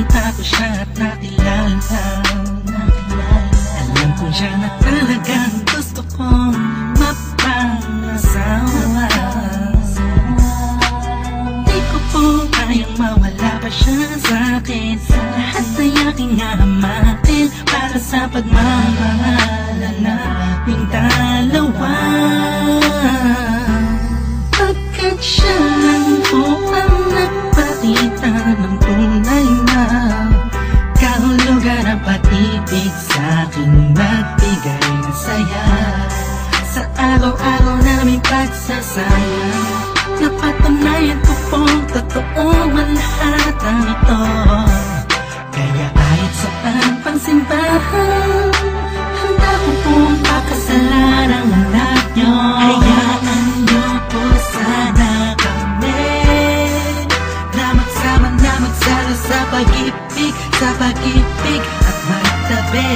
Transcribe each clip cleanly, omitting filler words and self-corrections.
nakita ko siya at nakilala. Alam ko siya na talagang gusto kong mapangasawa. Di ko po kayang mawala pa siya sa'kin. Lahat ay aking hahamakin para sa pagmamahalan naming dalawa. Pagkat siya lang po ang nagpakita ng tunay na kahulugan ng pag-ibig sa'king nagbigay ng saya sa araw-araw naming pagsasama. Napatunayan ko pong totoo ang lahat ng ito. Kaya kahit saan pang simbahan, handa ko pong pakasalan ang anak nyo. Hayaan nyo po sana kami na magsama na magsalo sa pag-ibig at magtabi.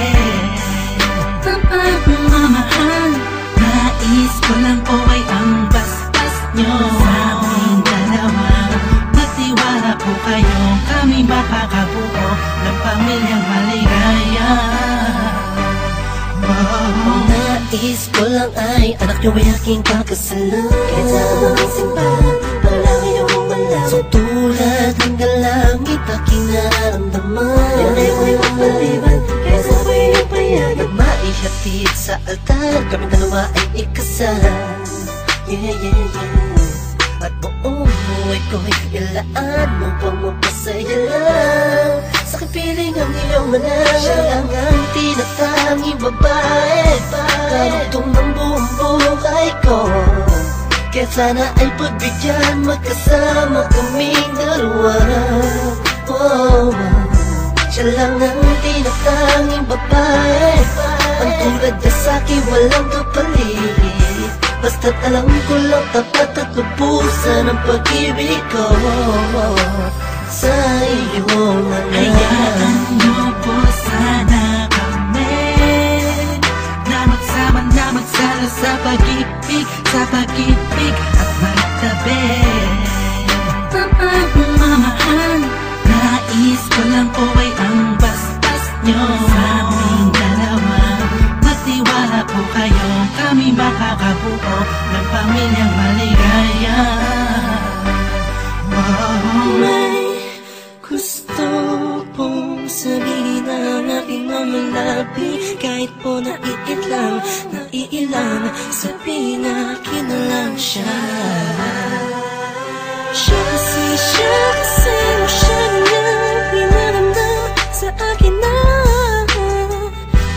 Ng pagmamahal, nais ko lang po ay ang basbas nyo sa aming dalawa. Magtiwala po kayo, kami makakabuo ng pamilyang maligaya. Nais ko lang ay anak nyo ay aking kakasalan. Kahit sa aming simbahan, para lang iyong malaman. So tulad ng galangit aking nararamdaman. Yan ay ko'y mapaliban, kaya sa ko'y iyong payagan. Maihatid sa altar, kami dalawa ay ikasal. Yeah, yeah, yeah. At buong buhay ko'y ilaan mo pang mapasaya lang. Sa kapiling ang iyong anak, siya lang ang tinatanging babae. Karugtong ng buong buhay ko, kaya sana ay pagbigyan, magkasama kaming dalawa. Oh, siya lang ang tinatanging babae. Ang tulad niya sa'kin walang kapalit. Basta't alam ko lang tapat at lubusan ang pag-ibig ko sa iyong anak. Hayaan nyo po sana kami na magsama na magsalo sa pag-ibig at magtabi. Ang pagmamahal, nais ko lang po ay ang basbas nyo sa aming dalawa. Magtiwala po kayo, kami makakabuo ng pamilyang maligaya. May gusto pong sabihin ang aking mga labi. Kahit po naiilang, sabihin akin na lang siya. Siya kasi siya niya pinanamdam sa akin na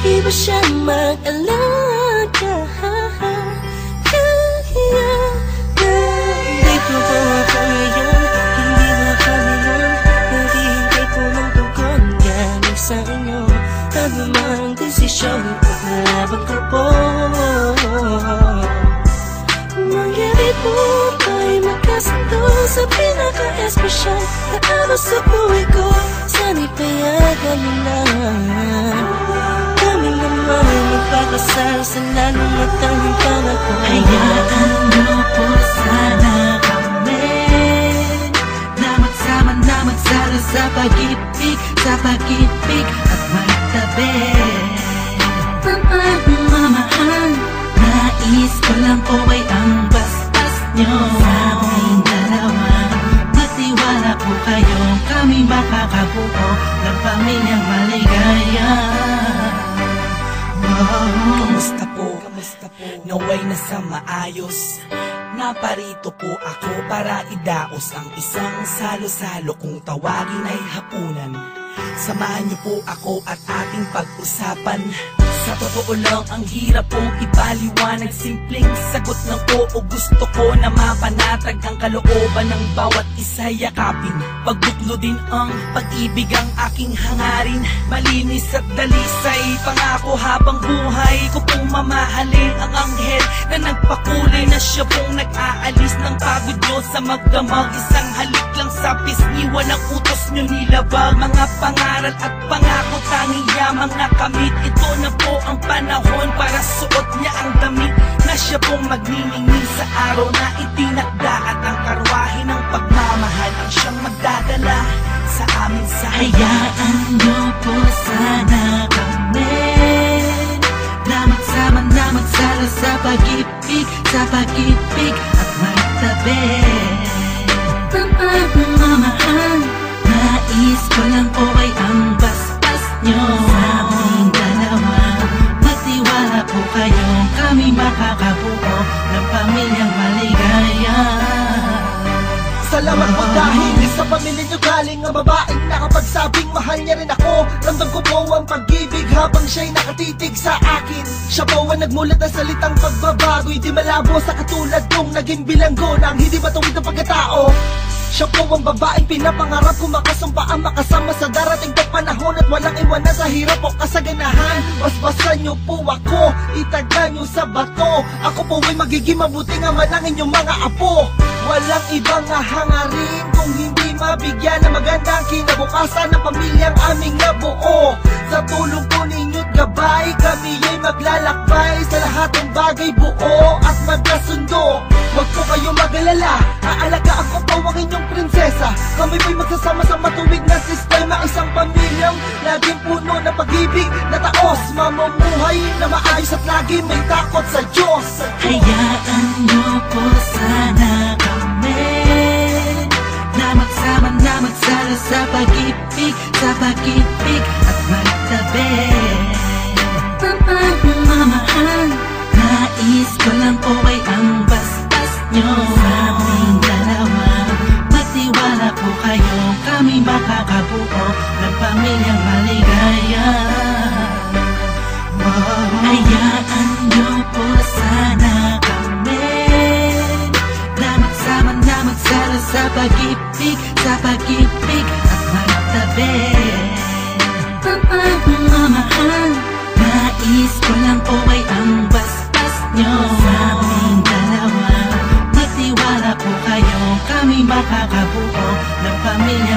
iba siya mag-alaga. Dito po ako ngayon, hindi makalimutan. Naghihintay ko ng tugon galing sa inyo. Ano mang desisyon, paglalaban ko po. Mangyari po tayo magkasundo sa pinaka-espesyal na araw sa buhay ko. Sana'y payagan mo na kami naman magpakasal sa lalong matanging pangako. Hayaan nyo po sana kami na magsama na magsalo sa pag-ibig at magtabi. Ang pagmamahal, nais ko lang po ay ang basbas nyo sa aming dalawa. Magtiwala po kayo, kami makakabuo ng pamilyang maligaya. Kamusta po? Naway nasa maayos. Naparito po ako para idaos ang isang salo-salo kung tawagin ay hapunan. Samahan niyo po ako at ating pag-usapan. Sa totoo lang ang hirap pong ipaliwanag. Simpleng sagot ng oo, gusto ko na mapanatag ang kalooban ng bawat isa yakapin. Pagbuklo din ang pag-ibig ang aking hangarin. Malinis at dalisay, pangako habang buhay ko pong mamahalin ang anghel na nagpakulay na siya pong nag-aalis ng pagod nyo sa magdamag. Isang halik lang sa pisngi, walang utos nyo nilabag. Mga pangaral at pangako, tanging yamang nakamit. Ito na po ang panahon para suot niya ang damit na siya pong magniningning sa araw na itinakda. At ang karwahe ng pagmamahal ang siyang magdadala sa amin sa hayaan nyo po sana kami na magsama na magsala sa pag-ibig at magtabi ng pagmamahal. Nais ko lang po ay ang basbas nyo sa aming dalawa. Magtiwala po kayo, kami makakabuo ng pamilyang maligaya. Salamat po dahil sa pamilya nyo galing ang babaeng nakapagsabing mahal niya rin ako. Ramdam ko po ang pag-ibig habang siya'y nakatitig sa akin. Siya po ang nagmulat ng salitang pagbabago, hindi malabo sa katulad kong naging bilanggo ng hindi matuwid ng pagkatao. Siya po ang babaeng pinapangarap ko, makasumpa ang makasama sa darating na panahon at walang iwanan sa hirap o kasaganahan. Basbasan niyo po ako, itagan niyo sa bato. Ako po ay magiging mabuting ama ng inyong mga apo. Walang ibang hangarin kung hindi mabigyan ng magandang kinabukasan ng pamilyang aming nabuo. Sa tulong po ninyo't gabay, kami ay maglalakbay sa lahat ng bagay, buo at magkasundo. Huwag po kayong mag-alala, aalagaan ko po ang inyong prinsesa. Kami po'y magsasama sa matuwid na sistema, isang pamilyang laging puno ng pag-ibig na taos, mamumuhay na maayos at lagi may takot sa Diyos. Hayaan nyo po sana kami na magsama na magsala sa pag-ibig at magtabi ng pagmamahal. Nais ko lang po ay ang basbas nyo sa aming dalawa. Magtiwala po kayo, kami makakabuo ng pamilyang maligaya. Hayaan nyo po sana kami na magsama na magsala sa pag-ibig at magtabi ng pagmamahal. Nais ko lang po ay ang basbas nyo sa aming dalawa. Magtiwala po kayo, kami makakabuo ng pamilya